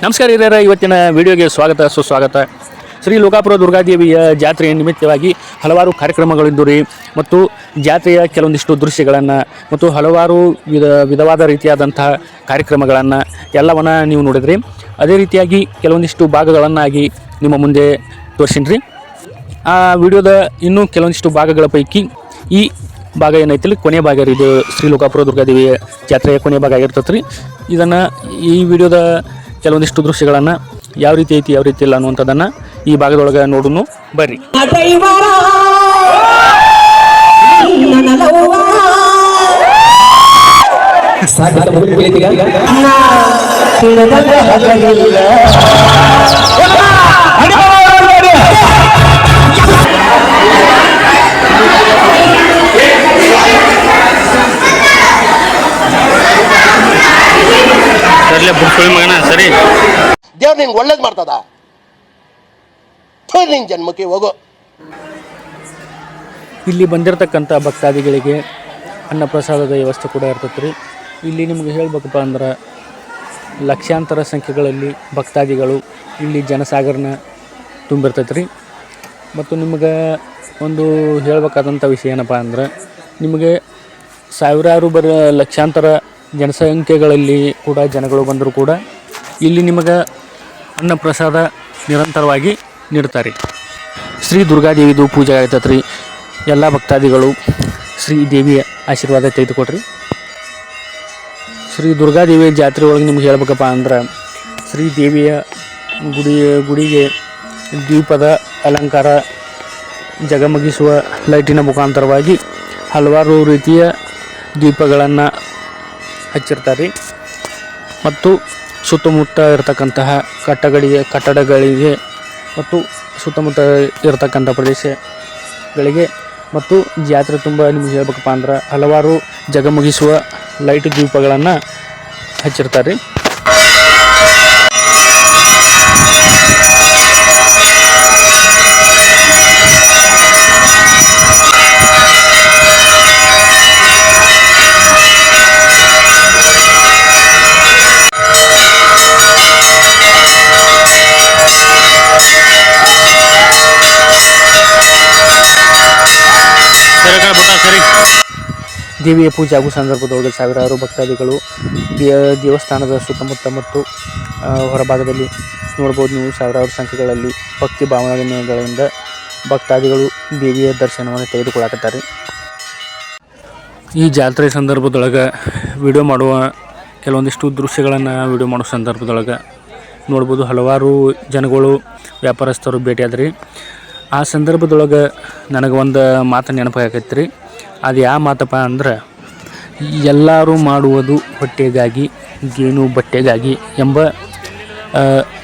ನಮಸ್ಕಾರ ಹಿರಿಯರ, ಇವತ್ತಿನ ವಿಡಿಯೋಗೆ ಸ್ವಾಗತ ಸುಸ್ವಾಗತ. ಶ್ರೀ ಲೋಕಾಪುರ ದುರ್ಗಾದೇವಿಯ ಜಾತ್ರೆಯ ನಿಮಿತ್ತವಾಗಿ ಹಲವಾರು ಕಾರ್ಯಕ್ರಮಗಳಿದ್ದು ರೀ, ಮತ್ತು ಜಾತ್ರೆಯ ಕೆಲವೊಂದಿಷ್ಟು ದೃಶ್ಯಗಳನ್ನು ಮತ್ತು ಹಲವಾರು ವಿಧವಾದ ರೀತಿಯಾದಂತಹ ಕಾರ್ಯಕ್ರಮಗಳನ್ನು ಎಲ್ಲವನ್ನು ನೀವು ನೋಡಿದ್ರಿ. ಅದೇ ರೀತಿಯಾಗಿ ಕೆಲವೊಂದಿಷ್ಟು ಭಾಗಗಳನ್ನಾಗಿ ನಿಮ್ಮ ಮುಂದೆ ತೋರಿಸಿನ್ರಿ. ಆ ವಿಡಿಯೋದ ಇನ್ನೂ ಕೆಲವೊಂದಿಷ್ಟು ಭಾಗಗಳ ಪೈಕಿ ಈ ಭಾಗ ಏನೈತಿಲ್ಲ, ಕೊನೆಯ ಭಾಗ ರೀ. ಇದು ಶ್ರೀ ಲೋಕಾಪುರ ದುರ್ಗಾದೇವಿಯ ಜಾತ್ರೆಯ ಕೊನೆಯ ಭಾಗ ಆಗಿರ್ತದೆ ರೀ. ಇದನ್ನು ಈ ವಿಡಿಯೋದ ಕೆಲವೊಂದಿಷ್ಟು ದೃಶ್ಯಗಳನ್ನು ಯಾವ ರೀತಿ ಐತಿ ಯಾವ ರೀತಿ ಇಲ್ಲ ಅನ್ನುವಂಥದ್ದನ್ನು ಈ ಭಾಗದೊಳಗೆ ನೋಡೋಣ ಬರ್ರಿ. ಮಗನ ಸರಿ, ದೇವ್ರು ನಿಂಗೆ ಒಳ್ಳೇದು ಮಾಡ್ತದ, ನಿನ್ ಜನ್ಮಕ್ಕೆ ಹೋಗೋ. ಇಲ್ಲಿ ಬಂದಿರತಕ್ಕಂಥ ಭಕ್ತಾದಿಗಳಿಗೆ ಅನ್ನಪ್ರಸಾದದ ವ್ಯವಸ್ಥೆ ಕೂಡ ಇರ್ತೈತೆ ರೀ. ಇಲ್ಲಿ ನಿಮ್ಗೆ ಹೇಳ್ಬೇಕಪ್ಪ ಅಂದ್ರೆ ಲಕ್ಷಾಂತರ ಸಂಖ್ಯೆಗಳಲ್ಲಿ ಭಕ್ತಾದಿಗಳು ಇಲ್ಲಿ ಜನಸಾಗರನ ತುಂಬಿರ್ತೈತೆ ರೀ. ಮತ್ತು ನಿಮ್ಗೆ ಒಂದು ಹೇಳಬೇಕಾದಂಥ ವಿಷಯ ಏನಪ್ಪ ಅಂದ್ರೆ, ನಿಮಗೆ ಸಾವಿರಾರು ಲಕ್ಷಾಂತರ ಜನಸಂಖ್ಯೆಗಳಲ್ಲಿ ಕೂಡ ಜನಗಳು ಬಂದರೂ ಕೂಡ ಇಲ್ಲಿ ನಿಮಗೆ ಅನ್ನಪ್ರಸಾದ ನಿರಂತರವಾಗಿ ನೀಡ್ತಾರೆ. ಶ್ರೀ ದುರ್ಗಾದೇವಿದು ಪೂಜೆ ಆಗ್ತೈತೆ ರೀ. ಎಲ್ಲ ಭಕ್ತಾದಿಗಳು ಶ್ರೀ ದೇವಿಯ ಆಶೀರ್ವಾದ ತೆಗೆದುಕೊಡ್ರಿ. ಶ್ರೀ ದುರ್ಗಾದೇವಿಯ ಜಾತ್ರೆ ಒಳಗೆ ನಿಮ್ಗೆ ಹೇಳ್ಬೇಕಪ್ಪ ಅಂದ್ರೆ, ಶ್ರೀ ದೇವಿಯ ಗುಡಿಗೆ ದೀಪದ ಅಲಂಕಾರ, ಜಗಮಗಿಸುವ ಲೈಟಿನ ಮುಖಾಂತರವಾಗಿ ಹಲವಾರು ರೀತಿಯ ದೀಪಗಳನ್ನು ಹಚ್ಚಿರ್ತಾರೆ. ಮತ್ತು ಸುತ್ತಮುತ್ತ ಇರತಕ್ಕಂತಹ ಕಟ್ಟಡಗಳಿಗೆ ಮತ್ತು ಸುತ್ತಮುತ್ತ ಇರತಕ್ಕಂಥ ಪ್ರದೇಶಗಳಿಗೆ ಮತ್ತು ಜಾತ್ರೆ ತುಂಬ ನಿಮ್ಗೆ ಹೇಳ್ಬೇಕಪ್ಪ ಅಂದ್ರೆ ಹಲವಾರು ಜಗಮಗಿಸುವ ಲೈಟ್ ದೀಪಗಳನ್ನು ಹಚ್ಚಿರ್ತಾರೆ. ದೇವಿಯ ಪೂಜೆ ಆಗುವ ಸಂದರ್ಭದೊಳಗೆ ಸಾವಿರಾರು ಭಕ್ತಾದಿಗಳು ದೇವಸ್ಥಾನದ ಸುತ್ತಮುತ್ತ ಮತ್ತು ಹೊರಭಾಗದಲ್ಲಿ ನೋಡ್ಬೋದು ನೀವು. ಸಾವಿರಾರು ಸಂಖ್ಯೆಗಳಲ್ಲಿ ಭಕ್ತಿ ಭಾವನೆಗಳಿಂದ ಭಕ್ತಾದಿಗಳು ದೇವಿಯ ದರ್ಶನವನ್ನು ತೆಗೆದುಕೊಳ್ಳಾಕತ್ತಾರೆ. ಈ ಜಾತ್ರೆ ಸಂದರ್ಭದೊಳಗೆ ವಿಡಿಯೋ ಮಾಡುವ ಕೆಲವೊಂದಿಷ್ಟು ದೃಶ್ಯಗಳನ್ನು ವಿಡಿಯೋ ಮಾಡೋ ಸಂದರ್ಭದೊಳಗೆ ನೋಡ್ಬೋದು. ಹಲವಾರು ಜನಗಳು ವ್ಯಾಪಾರಸ್ಥರು ಭೇಟಿಯಾದ್ರಿ. ಆ ಸಂದರ್ಭದೊಳಗೆ ನನಗೆ ಒಂದು ಮಾತು ನೆನಪಾಗೈತೆ ರೀ. ಅದು ಯಾವ ಮಾತಪ್ಪ ಅಂದ್ರೆ, ಎಲ್ಲರೂ ಮಾಡುವುದು ಹೊಟ್ಟೆಗಾಗಿ, ಗೇಣು ಬಟ್ಟೆಗಾಗಿ ಎಂಬ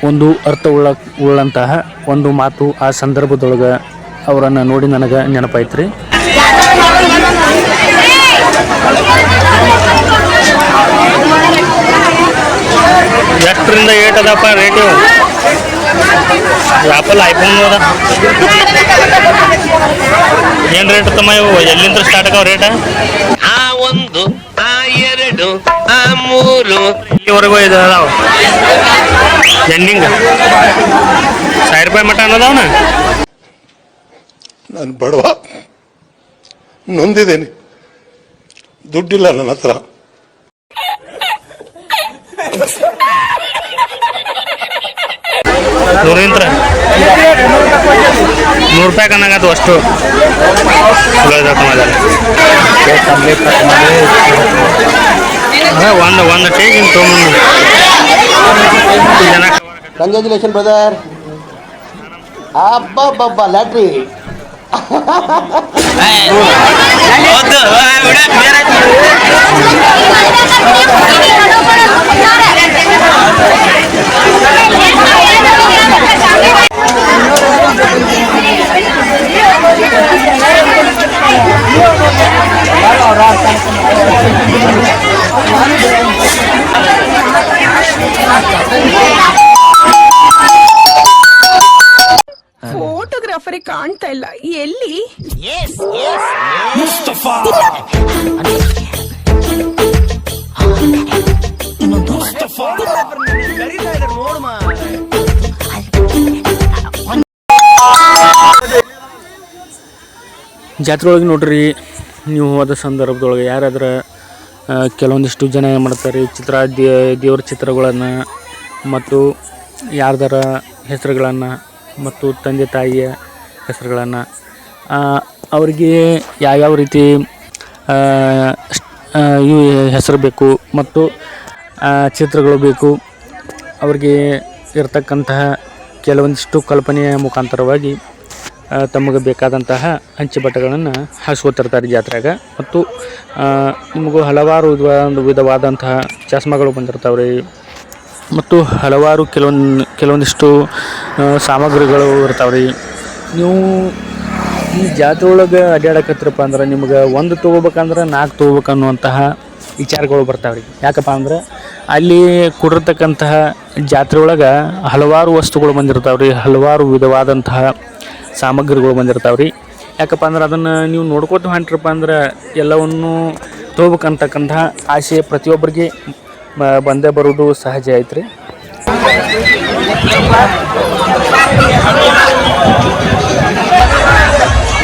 ಒಂದು ಅರ್ಥವುಳ್ಳಂತಹ ಒಂದು ಮಾತು ಆ ಸಂದರ್ಭದೊಳಗೆ ಅವರನ್ನು ನೋಡಿ ನನಗೆ ನೆನಪಾಯ್ತು ರೀ. ಎಷ್ಟರಿಂದ ಏಟದಪ್ಪ ರೇಟು? ಆಪಲ್ ಐಫೋನ್ ಅದ ಏನು ರೇಟ್ ತಮ್ಮ? ಇವು ಎಲ್ಲಿಂದ ಸ್ಟಾರ್ಟ್ ಆಗವ ರೇಟ? ಒಂದು, ಎರಡು, ಮೂರು ಇಲ್ಲಿವರೆಗೂ ಇದು ಅದಾವ. ಎಂಡಿಂಗ್ 1000 ರೂಪಾಯಿ ಮಟ್ಟ ಅನ್ನೋದವನ. ನಾನು ಬಡವ, ನೊಂದಿದ್ದೇನೆ, ದುಡ್ಡಿಲ್ಲ ನನ್ನ ಹತ್ರ. ನೂರಿಂತ್ರ 100 ರೂಪಾಯಿ ಕನ್ನಾಗತ್ತು ಅಷ್ಟು. ಒಂದು ಟೇಜಿಂಗ್ ತೊಗೊಂಡು ಕಂಗ್ರ್ಯಾಚುಲೇಷನ್ ಬ್ರದರ್. ಅಬ್ಬಬ್ಬಬ್ಬ ಲ್ಯಾಟ್ರಿ. ಫೋಟೋಗ್ರಾಫರ್ ಕಾಣ್ತಾ ಇಲ್ಲ, ಎಲ್ಲಿ? ಮುಸ್ತಫಾ ನೋಡ್ಮಾ ಜಾತ್ರೆ ಒಳಗೆ ನೋಡ್ರಿ, ನೀವು ಹೋದ ಸಂದರ್ಭದೊಳಗೆ ಯಾರಾದ್ರೆ ಕೆಲವೊಂದಿಷ್ಟು ಜನ ಏನು ಮಾಡ್ತಾರೆ, ದೇವ್ರ ಚಿತ್ರಗಳನ್ನು ಮತ್ತು ಯಾರ್ದಾರ ಹೆಸರುಗಳನ್ನು ಮತ್ತು ತಂದೆ ತಾಯಿಯ ಹೆಸರುಗಳನ್ನು ಅವರಿಗೆ ಯಾವ್ಯಾವ ರೀತಿ ಇವು ಹೆಸರು ಬೇಕು ಮತ್ತು ಚಿತ್ರಗಳು ಬೇಕು, ಅವ್ರಿಗೆ ಇರತಕ್ಕಂತಹ ಕೆಲವೊಂದಿಷ್ಟು ಕಲ್ಪನೆಯ ಮುಖಾಂತರವಾಗಿ ತಮಗೆ ಬೇಕಾದಂತಹ ಹಂಚುಬಟ್ಟೆಗಳನ್ನು ಹಾಸ್ಕೋತಿರ್ತಾರೆ ಜಾತ್ರೆಯಾಗ. ಮತ್ತು ನಿಮಗೂ ಹಲವಾರು ವಿಧವಾದಂತಹ ಚಸ್ಮಾಗಳು ಬಂದಿರ್ತಾವೆ ರೀ, ಮತ್ತು ಹಲವಾರು ಕೆಲವೊಂದಿಷ್ಟು ಸಾಮಗ್ರಿಗಳು ಇರ್ತಾವೆ ರೀ. ನೀವು ಈ ಜಾತ್ರೆ ಒಳಗೆ ಅಡ್ಡಾಡಕತ್ತಿರಪ್ಪ ಅಂದ್ರೆ ನಿಮ್ಗೆ ಒಂದು ತೊಗೋಬೇಕಂದ್ರೆ 4 ತೊಗೋಬೇಕು ಅನ್ನುವಂತಹ ವಿಚಾರಗಳು ಬರ್ತಾವೆ ರೀ. ಯಾಕಪ್ಪ ಅಂದ್ರೆ ಅಲ್ಲಿ ಕೊಡಿರ್ತಕ್ಕಂತಹ ಜಾತ್ರೆ ಒಳಗೆ ಹಲವಾರು ವಸ್ತುಗಳು ಬಂದಿರ್ತಾವೆ ರೀ, ಹಲವಾರು ವಿಧವಾದಂತಹ ಸಾಮಗ್ರಿಗಳು ಬಂದಿರ್ತಾವೆ ರೀ. ಯಾಕಪ್ಪ ಅಂದ್ರೆ ಅದನ್ನು ನೀವು ನೋಡ್ಕೊತ ಹೊಂಟ್ರಪ್ಪ ಅಂದ್ರೆ ಎಲ್ಲವನ್ನು ತೊಗೋಬೇಕಂತಕ್ಕಂತಹ ಆಸೆ ಪ್ರತಿಯೊಬ್ಬರಿಗೆ ಬಂದೇ ಬರೋದು ಸಹಜ ಐತ್ರಿ.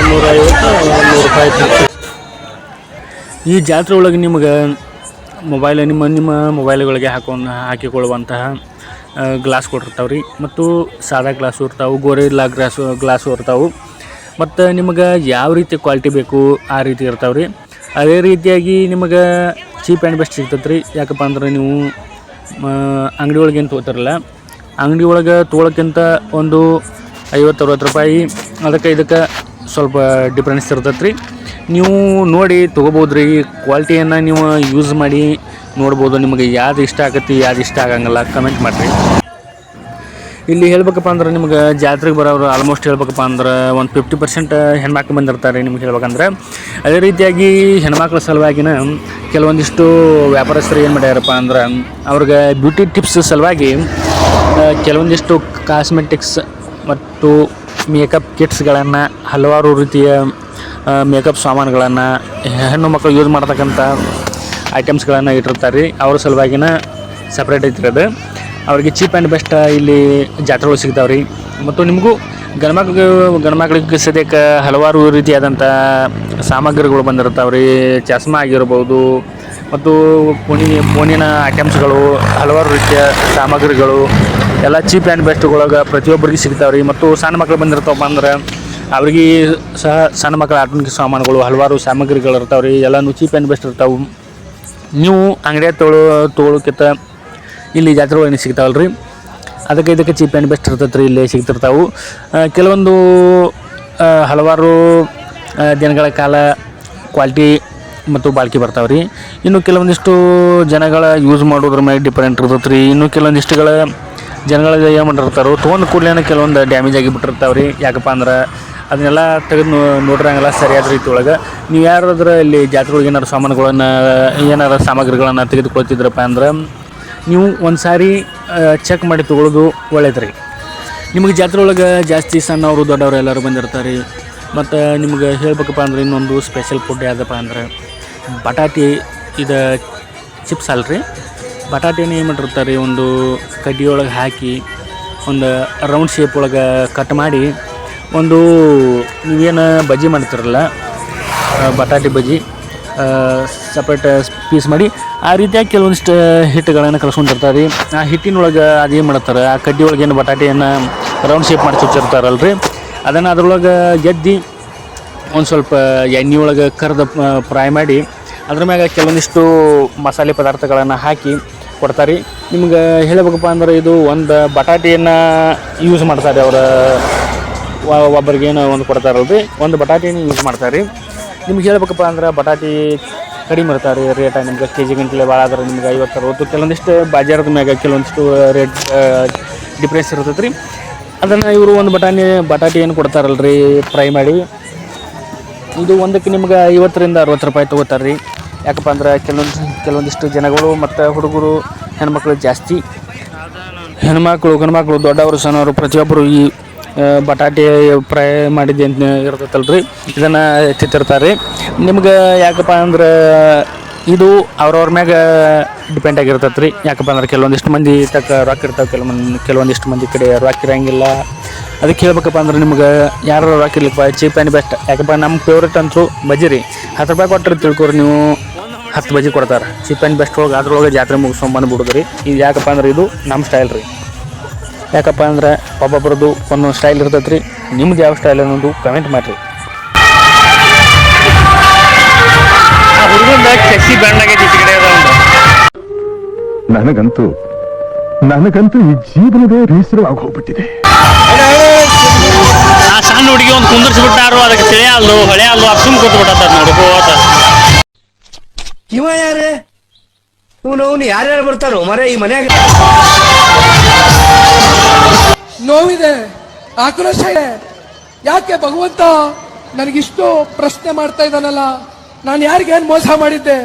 ₹150 ಈ ಜಾತ್ರೆ ಒಳಗೆ ನಿಮ್ಗೆ ನಿಮ್ಮ ಮೊಬೈಲ್ಗಳಿಗೆ ಹಾಕಿಕೊಳ್ಳುವಂತಹ ಗ್ಲಾಸ್ ಕೊಟ್ಟಿರ್ತಾವೆ ರೀ, ಮತ್ತು ಸಾದಾ ಗ್ಲಾಸು ಇರ್ತಾವೆ, ಗೋರಿಲ್ಲಾ ಗ್ಲಾಸು ಇರ್ತಾವೆ. ಮತ್ತು ನಿಮಗೆ ಯಾವ ರೀತಿ ಕ್ವಾಲಿಟಿ ಬೇಕು ಆ ರೀತಿ ಇರ್ತಾವೆ ರೀ. ಅದೇ ರೀತಿಯಾಗಿ ನಿಮಗೆ ಚೀಪ್ ಆ್ಯಂಡ್ ಬೆಸ್ಟ್ ಸಿಗ್ತೈತೆ ರೀ. ಯಾಕಪ್ಪ ಅಂದ್ರೆ ನೀವು ಅಂಗಡಿ ಒಳಗೆ ಏನು ತೊಗೋತಾರಲ್ಲ, ಅಂಗಡಿ ಒಳಗೆ ತೊಗೊಳಕ್ಕಿಂತ ಒಂದು ₹50-60 ಅದಕ್ಕೆ ಇದಕ್ಕೆ ಸ್ವಲ್ಪ ಡಿಫ್ರೆನ್ಸ್ ಇರ್ತೈತೆ ರೀ. ನೀವು ನೋಡಿ ತೊಗೋಬೋದು ರೀ. ಕ್ವಾಲಿಟಿಯನ್ನು ನೀವು ಯೂಸ್ ಮಾಡಿ ನೋಡ್ಬೋದು. ನಿಮಗೆ ಯಾವ್ದು ಇಷ್ಟ ಆಗತ್ತೆ, ಯಾವ್ದು ಇಷ್ಟ ಆಗಂಗಿಲ್ಲ ಕಮೆಂಟ್ ಮಾಡಿರಿ. ಇಲ್ಲಿ ಹೇಳ್ಬೇಕಪ್ಪ ಅಂದ್ರೆ ನಿಮ್ಗೆ ಜಾತ್ರೆಗೆ ಬರೋರು ಆಲ್ಮೋಸ್ಟ್ ಹೇಳ್ಬೇಕಪ್ಪ ಅಂದ್ರೆ ಒಂದು 50% ಹೆಣ್ಮಕ್ಳು ಬಂದಿರ್ತಾರೆ ನಿಮ್ಗೆ ಹೇಳ್ಬೇಕಂದ್ರೆ. ಅದೇ ರೀತಿಯಾಗಿ ಹೆಣ್ಮಕ್ಳ ಸಲುವಾಗಿನ ಕೆಲವೊಂದಿಷ್ಟು ವ್ಯಾಪಾರಸ್ಥರು ಏನು ಮಾಡ್ಯಾರಪ್ಪ ಅಂದ್ರೆ ಅವ್ರಿಗೆ ಬ್ಯೂಟಿ ಟಿಪ್ಸ್ ಸಲುವಾಗಿ ಕೆಲವೊಂದಿಷ್ಟು ಕಾಸ್ಮೆಟಿಕ್ಸ್ ಮತ್ತು ಮೇಕಪ್ ಕಿಟ್ಸ್ಗಳನ್ನು, ಹಲವಾರು ರೀತಿಯ ಮೇಕಪ್ ಸಾಮಾನುಗಳನ್ನು, ಹೆಣ್ಣು ಮಕ್ಕಳು ಯೂಸ್ ಮಾಡ್ತಕ್ಕಂಥ ಐಟಮ್ಸ್ಗಳನ್ನು ಇಟ್ಟಿರ್ತಾರೆ ರೀ. ಅವ್ರ ಸಲುವಾಗಿನ ಸಪ್ರೇಟ್ ಐತ್ರಿ ಅದು. ಅವ್ರಿಗೆ ಚೀಪ್ ಆ್ಯಂಡ್ ಬೆಸ್ಟ್ ಇಲ್ಲಿ ಜಾತ್ರೆ ಒಳಗೆ ಸಿಗ್ತಾವೆ ರೀ. ಮತ್ತು ನಿಮಗೂ ಗಂಡ್ಮಕ್ಳಿಗೆ ಸದ್ಯಕ್ಕೆ ಹಲವಾರು ರೀತಿಯಾದಂಥ ಸಾಮಗ್ರಿಗಳು ಬಂದಿರ್ತಾವೆ ರೀ. ಚಸ್ಮಾ ಆಗಿರ್ಬೋದು, ಮತ್ತು ಫೋನಿನ ಐಟಮ್ಸ್ಗಳು, ಹಲವಾರು ರೀತಿಯ ಸಾಮಗ್ರಿಗಳು ಎಲ್ಲ ಚೀಪ್ ಆ್ಯಂಡ್ ಬೆಸ್ಟ್ಗಳೊಳಗೆ ಪ್ರತಿಯೊಬ್ಬರಿಗೆ ಸಿಗ್ತಾವೆ ರೀ. ಮತ್ತು ಸಣ್ಣ ಮಕ್ಕಳು ಬಂದಿರ್ತಾವಪ್ಪ ಅಂದ್ರೆ ಅವ್ರಿಗೆ ಸಹ ಸಣ್ಣ ಮಕ್ಕಳ ಆಟೋನಿಕ ಸಾಮಾನುಗಳು, ಹಲವಾರು ಸಾಮಗ್ರಿಗಳು ಇರ್ತಾವೆ ರೀ. ಎಲ್ಲನೂ ಚೀಪ್ ಆ್ಯಂಡ್ ಬೆಸ್ಟ್ ಇರ್ತಾವೆ. ನೀವು ಅಂಗಡಿಯಾಗ ತೊಗೊಳಕ್ಕಿಂತ ಇಲ್ಲಿ ಜಾತ್ರೆ ಒಳಗೆ ಸಿಗ್ತಾವಲ್ಲ ರೀ, ಅದಕ್ಕೆ ಇದಕ್ಕೆ ಚೀಪ್ ಆ್ಯಂಡ್ ಬೆಸ್ಟ್ ಇರ್ತೈತೆ ರೀ. ಇಲ್ಲಿ ಸಿಗ್ತಿರ್ತಾವೆ ಕೆಲವೊಂದು ಹಲವಾರು ದಿನಗಳ ಕಾಲ ಕ್ವಾಲಿಟಿ ಮತ್ತು ಬಾಳಿಕೆ ಬರ್ತಾವೆ ರೀ. ಇನ್ನು ಕೆಲವೊಂದಿಷ್ಟು ಜನಗಳ ಯೂಸ್ ಮಾಡೋದ್ರ ಮೇಲೆ ಡಿಪೆಂಡ್ ಇರ್ತೈತೆ ರೀ. ಇನ್ನು ಕೆಲವೊಂದಿಷ್ಟುಗಳ ಜನಗಳಿಗೆ ಏನು ಮಾಡಿರ್ತಾರೋ ತೊಗೊಂಡು ಕೂಡಲೇ ಕೆಲವೊಂದು ಡ್ಯಾಮೇಜ್ ಆಗಿಬಿಟ್ಟಿರ್ತಾವೆ ರೀ. ಯಾಕಪ್ಪ ಅಂದ್ರೆ ಅದನ್ನೆಲ್ಲ ತೆಗೆದು ನೋಡಿರಂಗೆಲ್ಲ ಸರಿಯಾದ ರೀತಿ ಒಳಗೆ ನೀವು ಯಾರಾದ್ರೆ ಇಲ್ಲಿ ಜಾತ್ರೆ ಒಳಗೆ ಏನಾರು ಸಾಮಗ್ರಿಗಳನ್ನು ತೆಗೆದುಕೊಳ್ತಿದ್ರಪ್ಪ ಅಂದ್ರೆ ನೀವು ಒಂದು ಸಾರಿ ಚೆಕ್ ಮಾಡಿ ತೊಗೊಳ್ಳೋದು ಒಳ್ಳೇದು ರೀ. ನಿಮಗೆ ಜಾತ್ರೆ ಒಳಗೆ ಜಾಸ್ತಿ ಸಣ್ಣವರು ದೊಡ್ಡವರು ಎಲ್ಲರೂ ಬಂದಿರ್ತಾರೆ. ಮತ್ತು ನಿಮ್ಗೆ ಹೇಳ್ಬೇಕಪ್ಪ ಅಂದ್ರೆ ಇನ್ನೊಂದು ಸ್ಪೆಷಲ್ ಫುಡ್ ಯಾವುದಪ್ಪ ಅಂದ್ರೆ ಬಟಾಟಿ, ಇದು ಚಿಪ್ಸ್ ಅಲ್ರಿ, ಬಟಾಟಿನ ಏನು ಮಾಡಿರ್ತಾರೆ ಒಂದು ಕಡ್ಡಿಯೊಳಗೆ ಹಾಕಿ ಒಂದು ರೌಂಡ್ ಶೇಪ್ ಒಳಗೆ ಕಟ್ ಮಾಡಿ ಒಂದು ನೀವೇನು ಬಜ್ಜಿ ಮಾಡ್ತಿರಲ್ಲ, ಬಟಾಟಿ ಬಜ್ಜಿ ಸಪ್ರೇಟ್ ಪೀಸ್ ಮಾಡಿ ಆ ರೀತಿಯಾಗಿ ಕೆಲವೊಂದಿಷ್ಟು ಹಿಟ್ಟುಗಳನ್ನು ಕಲಿಸ್ಕೊಂಡಿರ್ತಾರೆ ರೀ. ಆ ಹಿಟ್ಟಿನೊಳಗೆ ಅದೇನು ಮಾಡ್ತಾರೆ, ಆ ಕಡ್ಡಿ ಒಳಗೆ ಏನು ಬಟಾಟಿಯನ್ನು ರೌಂಡ್ ಶೇಪ್ ಮಾಡಿ ಚುಚ್ಚಿರ್ತಾರಲ್ಲ ರೀ, ಅದನ್ನು ಅದ್ರೊಳಗೆ ಗೆದ್ದಿ ಒಂದು ಸ್ವಲ್ಪ ಎಣ್ಣೆ ಒಳಗೆ ಕರೆದು ಫ್ರೈ ಮಾಡಿ ಅದ್ರ ಮ್ಯಾಗ ಕೆಲವೊಂದಿಷ್ಟು ಮಸಾಲೆ ಪದಾರ್ಥಗಳನ್ನು ಹಾಕಿ ಕೊಡ್ತಾರೆ. ನಿಮ್ಗೆ ಹೇಳಬೇಕಪ್ಪ ಅಂದ್ರೆ ಇದು ಒಂದು ಬಟಾಟಿಯನ್ನು ಯೂಸ್ ಮಾಡ್ತಾರೆ. ಅವರ ಒಬ್ಬರಿಗೇನು ಒಂದು ಕೊಡ್ತಾರಲ್ಲ ರೀ, ಒಂದು ಬಟಾಟಿಯನ್ನು ಯೂಸ್ ಮಾಡ್ತಾರೆ ರೀ. ನಿಮ್ಗೆ ಹೇಳ್ಬೇಕಪ್ಪ ಅಂದ್ರೆ ಬಟಾಟಿ ಕಡಿಮೆ ಇರ್ತಾರೆ ರೇಟ. ನಿಮ್ಗೆ ಕೆಜಿ ಗಂಟಲೆ ಭಾಳ ಆದ್ರೆ ನಿಮ್ಗೆ 50-60. ಕೆಲವೊಂದಿಷ್ಟು ಬಾಜಾರದ ಮ್ಯಾಗ ಕೆಲವೊಂದಿಷ್ಟು ರೇಟ್ ಡಿಫ್ರೆನ್ಸ್ ಇರ್ತೈತೆ ರೀ. ಅದನ್ನು ಇವರು ಒಂದು ಬಟಾಟಿ ಏನು ಕೊಡ್ತಾರಲ್ಲ ರೀ ಫ್ರೈ ಮಾಡಿ, ಇದು ಒಂದಕ್ಕೆ ನಿಮ್ಗೆ ₹50-60 ತೊಗೋತಾರೆ ರೀ. ಯಾಕಪ್ಪ ಅಂದ್ರೆ ಕೆಲವೊಂದಿಷ್ಟು ಜನಗಳು ಮತ್ತು ಹುಡುಗರು, ಹೆಣ್ಮಕ್ಳು ಜಾಸ್ತಿ, ಹೆಣ್ಮಕ್ಳು ಗಂಡ್ಮಕ್ಳು ದೊಡ್ಡವರು ಸಣ್ಣವರು ಪ್ರತಿಯೊಬ್ಬರು ಈ ಬಟಾಟೆ ಫ್ರೈ ಮಾಡಿದ್ದೆ ಅಂತ ಇರ್ತೈತಲ್ಲ ರೀ, ಇದನ್ನು ತಿಂತಿರ್ತಾರೆ. ನಿಮ್ಗೆ ಯಾಕಪ್ಪ ಅಂದ್ರೆ ಇದು ಅವ್ರವ್ರ ಮ್ಯಾಗ ಡಿಪೆಂಡ್ ಆಗಿರ್ತೈತೆ ರೀ. ಯಾಕಪ್ಪ ಅಂದ್ರೆ ಕೆಲವೊಂದಿಷ್ಟು ಮಂದಿ ರೊಕ್ಕ ಇರ್ತಾವೆ, ಕೆಲವೊಂದಿಷ್ಟು ಮಂದಿ ಕಡೆ ರೊಕ್ಕ ಇರೋಂಗಿಲ್ಲ. ಅದಕ್ಕೆ ಹೇಳ್ಬೇಕಪ್ಪ ಅಂದ್ರೆ ನಿಮ್ಗೆ ಯಾರು ಹಾಕಿರ್ಲಿಪ್ಪ ಚೀಪ್ ಆ್ಯಂಡ್ ಬೆಸ್ಟ್. ಯಾಕಪ್ಪ ನಮ್ಮ ಫೇವ್ರೇಟ್ ಅಂತೂ ಬಜಿ ರೀ. 10 ರೂಪಾಯಿ ಕೊಟ್ಟರೆ ತಿಳ್ಕೊರಿ ನೀವು 10 ಬಜಿ ಕೊಡ್ತಾರೆ. ಚೀಪ್ ಆ್ಯಂಡ್ ಬೆಸ್ಟ್ ಒಳಗೆ ಅದ್ರೊಳಗೆ ಜಾತ್ರೆ ಮುಗಿಸ್ಕೊಂಬಂದು ರೀ. ಇದು ಯಾಕಪ್ಪ ಅಂದ್ರೆ ಇದು ನಮ್ಮ ಸ್ಟೈಲ್ ರೀ. ಯಾಕಪ್ಪ ಅಂದ್ರೆ ಒಬ್ಬೊಬ್ರದ್ದು ಒಂದೊಂದು ಸ್ಟೈಲ್ ಇರ್ತೈತೆ ರೀ. ನಿಮ್ದು ಯಾವ ಸ್ಟೈಲ್ ಅನ್ನೋದು ಕಮೆಂಟ್ ಮಾಡಿರಿ. ಆ ಹುಡುಗಂದ ಕೆಸಿ ಬ್ಯಾಂಡಾಗೈತಿ ಈ ಕಡೆ ನನಗಂತೂ ಈ ಜೀವನವೇ ಬೇಸರವಾಗಿ ಹೋಗ್ಬಿಟ್ಟಿದೆ. ಆ ಸಣ್ಣ ಹುಡುಗಿ ಒಂದು ಕುಂದರ್ಸ್ಬಿಟ್ಟಾರು, ಅದಕ್ಕೆ ತಿಳಿಯಲ್ಲು ಹೊಳೆ ಅಲ್ಲು ಅಪ್ಸುಮ್ ಕೂತ್ಬಿಟ್ಟ ನೋಡ್ಕೋತ. ಇವ ಯಾರೇ ಇವನು ಯಾರ್ಯಾರು ಬರ್ತಾರೋ ಮರೆ ಈ ಮನ್ಯಾಗ. ನೋವಿದೆ, ಆಕ್ರೋಶ ಇದೆ. ಯಾಕೆ ಭಗವಂತ ನನಗಿಷ್ಟು ಪ್ರಶ್ನೆ ಮಾಡ್ತಾ ಇದ್ದಾನಲ್ಲ, ನಾನು ಯಾರಿಗೇನು ಮೋಸ ಮಾಡಿದ್ದೆ?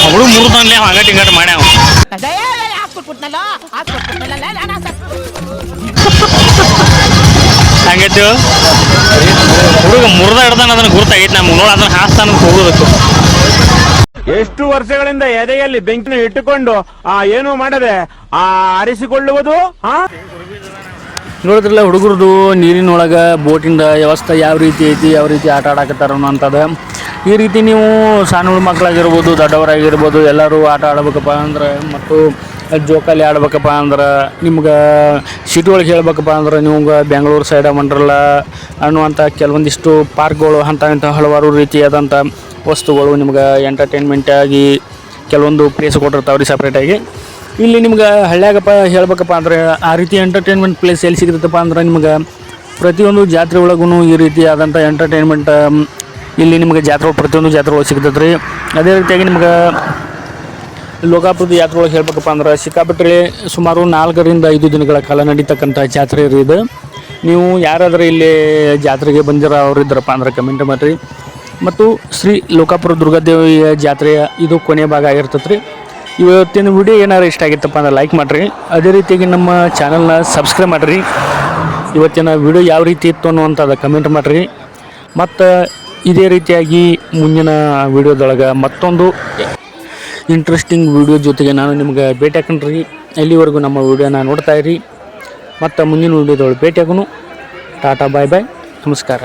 ಅವಳು ಮುರಿದನ್ಲೇ ಹಂಗಟ್ ಹಿಂಗಟ್ ಮಾಡ್ಯಾವ. ಹಂಗೈತಿ ಹುಡುಗ ಮುರಿದ ಹಿಡ್ದಾನ, ಅದನ್ನ ಗುರುತಾಗೈತಿ. ನಮ್ಗೆ ನೋಡ ಅದನ್ನ ಹಾಸ್ತಾನ ಹೋಗೋದಕ್ಕೆ. ಎಷ್ಟು ವರ್ಷಗಳಿಂದ ಎದೆಯಲ್ಲಿ ಬೆಂಕಿನ ಇಟ್ಟುಕೊಂಡು ಏನು ಮಾಡದೆ ಆರಿಸಿಕೊಳ್ಳುವುದು. ನೋಡಿದ್ರಲ್ಲ ಹುಡುಗರದು ನೀರಿನೊಳಗೆ ಬೋಟಿಂದ ವ್ಯವಸ್ಥೆ ಯಾವ ರೀತಿ ಐತಿ, ಯಾವ ರೀತಿ ಆಟ ಆಡಕತ್ತಾರ ಅಂತದ. ಈ ರೀತಿ ನೀವು ಸಣ್ಣ ಮಕ್ಕಳಾಗಿರ್ಬೋದು, ದೊಡ್ಡವರಾಗಿರ್ಬೋದು, ಎಲ್ಲರೂ ಆಟ ಆಡ್ಬೇಕಪ್ಪ ಅಂದ್ರೆ ಮತ್ತು ಜೋಕಾಲಿ ಆಡ್ಬೇಕಪ್ಪ ಅಂದ್ರೆ ನಿಮ್ಗೆ ಸಿಟಿ ಒಳಗೆ ಹೇಳ್ಬೇಕಪ್ಪ ಅಂದ್ರೆ ನಿಮ್ಗೆ ಬೆಂಗಳೂರು ಸೈಡ ವಂಡರ್ಲಾ ಅನ್ನುವಂಥ ಕೆಲವೊಂದಿಷ್ಟು ಪಾರ್ಕ್ಗಳು ಇಂಥ ಹಲವಾರು ರೀತಿಯಾದಂಥ ವಸ್ತುಗಳು ನಿಮ್ಗೆ ಎಂಟರ್ಟೈನ್ಮೆಂಟಾಗಿ ಕೆಲವೊಂದು ಪ್ಲೇಸ್ ಕೊಟ್ಟಿರ್ತಾವೆ ರೀ ಸಪ್ರೇಟಾಗಿ. ಇಲ್ಲಿ ನಿಮ್ಗೆ ಹಳ್ಳ್ಯಾಗಪ್ಪ ಹೇಳ್ಬೇಕಪ್ಪ ಅಂದ್ರೆ ಆ ರೀತಿ ಎಂಟರ್ಟೈನ್ಮೆಂಟ್ ಪ್ಲೇಸ್ ಎಲ್ಲಿ ಸಿಗ್ತೈತಪ್ಪ ಅಂದ್ರೆ ನಿಮ್ಗೆ ಪ್ರತಿಯೊಂದು ಜಾತ್ರೆ ಒಳಗೂ ಈ ರೀತಿಯಾದಂಥ ಎಂಟರ್ಟೈನ್ಮೆಂಟ್ ಇಲ್ಲಿ ನಿಮಗೆ ಜಾತ್ರೆ ಪ್ರತಿಯೊಂದು ಜಾತ್ರೆ ಒಳಗೆ ಸಿಗ್ತೈತೆ ರೀ. ಅದೇ ರೀತಿಯಾಗಿ ನಿಮ್ಗೆ ಲೋಕಾಪುರದ ಜಾತ್ರೆ ಒಳಗೆ ಹೇಳ್ಬೇಕಪ್ಪ ಅಂದ್ರೆ ಸಿಕ್ಕಾಪಟ್ಟೆ ಸುಮಾರು 4 ರಿಂದ 5 ದಿನಗಳ ಕಾಲ ನಡೀತಕ್ಕಂಥ ಜಾತ್ರೆ ರೀ ಇದು. ನೀವು ಯಾರಾದರೂ ಇಲ್ಲಿ ಜಾತ್ರೆಗೆ ಬಂದಿರೋ ಅವ್ರು ಇದ್ದಾರಪ್ಪ ಅಂದ್ರೆ ಕಮೆಂಟ್ ಮಾಡಿರಿ. ಮತ್ತು ಶ್ರೀ ಲೋಕಾಪುರ ದುರ್ಗಾದೇವಿಯ ಜಾತ್ರೆಯ ಇದು ಕೊನೆಯ ಭಾಗ ಆಗಿರ್ತೈತೆ ರೀ. ಇವತ್ತಿನ ವಿಡಿಯೋ ಏನಾರು ಇಷ್ಟ ಆಗಿತ್ತಪ್ಪ ಅಂದ್ರೆ ಲೈಕ್ ಮಾಡಿರಿ. ಅದೇ ರೀತಿಯಾಗಿ ನಮ್ಮ ಚಾನಲ್ನ ಸಬ್ಸ್ಕ್ರೈಬ್ ಮಾಡಿರಿ. ಇವತ್ತಿನ ವಿಡಿಯೋ ಯಾವ ರೀತಿ ಇತ್ತು ಅನ್ನುವಂಥದ್ದು ಕಮೆಂಟ್ ಮಾಡಿರಿ. ಮತ್ತು ಇದೇ ರೀತಿಯಾಗಿ ಮುಂದಿನ ವಿಡಿಯೋದೊಳಗೆ ಮತ್ತೊಂದು ಇಂಟ್ರೆಸ್ಟಿಂಗ್ ವಿಡಿಯೋ ಜೊತೆಗೆ ನಾನು ನಿಮ್ಗೆ ಭೇಟಿ ಹಾಕೊಂಡ್ರಿ. ಎಲ್ಲಿವರೆಗೂ ನಮ್ಮ ವಿಡಿಯೋನ ನೋಡ್ತಾಯಿರಿ. ಮತ್ತು ಮುಂದಿನ ವಿಡಿಯೋದೊಳಗೆ ಭೇಟಿ ಆಗೋನು. ಟಾಟಾ ಬಾಯ್ ಬಾಯ್, ನಮಸ್ಕಾರ.